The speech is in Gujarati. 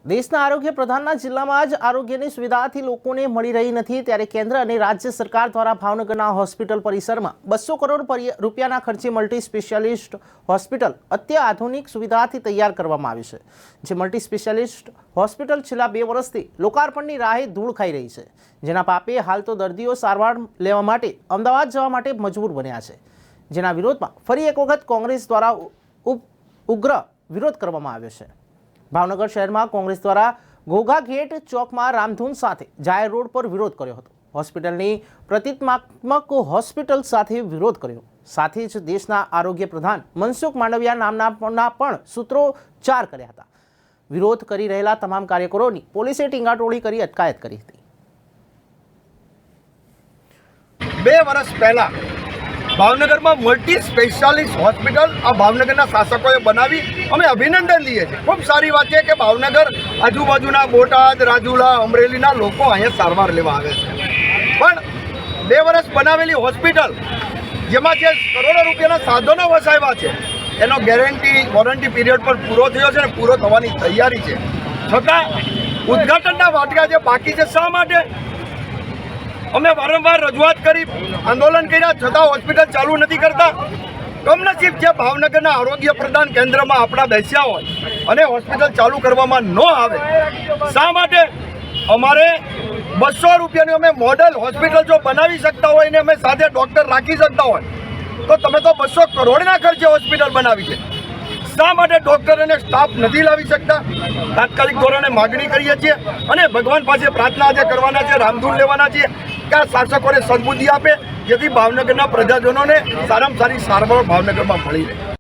દેશના આરોગ્ય પ્રધાનના જિલ્લામાં જ આરોગ્યની સુવિધાથી લોકોને મળી રહી નથી, ત્યારે કેન્દ્ર અને રાજ્ય સરકાર દ્વારા ભાવનગરના હોસ્પિટલ પરિસરમાં 200 કરોડ રૂપિયાના ખર્ચે મલ્ટી સ્પેશિયાલિસ્ટ હોસ્પિટલ અત્યાધુનિક સુવિધાથી તૈયાર કરવામાં આવી છે। જે મલ્ટી સ્પેશિયાલિસ્ટ હોસ્પિટલ છેલ્લા 2 વર્ષથી લોકાર્પણની રાહે ધૂળ ખાઈ રહી છે, જેના પાપે હાલ તો દર્દીઓ સારવાર લેવા માટે અમદાવાદ જવા માટે મજબૂર બન્યા છે, જેના વિરોધમાં ફરી એક વખત કોંગ્રેસ દ્વારા ઉગ્ર વિરોધ કરવામાં આવ્યો છે। ભાવનગર શહેરમાં કોંગ્રેસ દ્વારા ઘોઘા ગેટ ચોકમાં રામધૂન સાથે જાહેર રોડ પર વિરોધ કર્યો હતો। હોસ્પિટલની પ્રતિકાત્મક હોસ્પિટલ સાથે વિરોધ કર્યો, સાથે જ દેશના આરોગ્ય પ્રધાન મનસુખ માંડવિયા નામના પણ સૂત્રોચ્ચાર કર્યા હતા। વિરોધ કરી રહેલા તમામ કાર્યકરોની પોલીસે ટીંગાટોળી કરી અટકાયત કરી હતી। 2 વર્ષ પહેલા ભાવનગરમાં મલ્ટી સ્પેશિયાલિસ્ટ હોસ્પિટલ આ ભાવનગરના શાસકોએ બનાવી અમે અભિનંદન લઈએ છીએ। ખૂબ સારી વાત છે કે ભાવનગર આજુબાજુના બોટાદ, રાજુલા, અમરેલીના લોકો અહીંયા સારવાર લેવા આવે છે, પણ 2 વર્ષ બનાવેલી હોસ્પિટલ જેમાં જે કરોડો રૂપિયાના સાધનો વસાવ્યા છે એનો વોરંટી પીરિયડ પર પૂરો થયો છે અને પૂરો થવાની તૈયારી છે, છતાં ઉદ્ઘાટનના વાટકા જે બાકી છે, શા માટે? અમે વારંવાર રજૂઆત કરી, આંદોલન કર્યા, છતાં હોસ્પિટલ ચાલુ નથી કરતા। કમનસીબ છે ભાવનગરના આરોગ્ય પ્રધાન કેન્દ્રમાં આપણા બેસ્યા હોય અને હોસ્પિટલ ચાલુ કરવામાં ન આવે, શા માટે? અમારે 200 રૂપિયાની અમે મોડલ હોસ્પિટલ જો બનાવી શકતા હોય ને અમે સાથે ડૉક્ટર રાખી શકતા હોય તો તમે તો 200 કરોડના ખર્ચે હોસ્પિટલ બનાવી છે, શા માટે ડૉક્ટર અને સ્ટાફ નથી લાવી શકતા? તાત્કાલિક ધોરણે માગણી કરીએ છીએ અને ભગવાન પાસે પ્રાર્થના આજે કરવાના છે, રામધૂન લેવાના છીએ કે આ શાસકોને સદબુદ્ધિ આપે, જેથી ભાવનગરના પ્રજાજનોને સારામાં સારી સારવાર ભાવનગરમાં મળી રહે।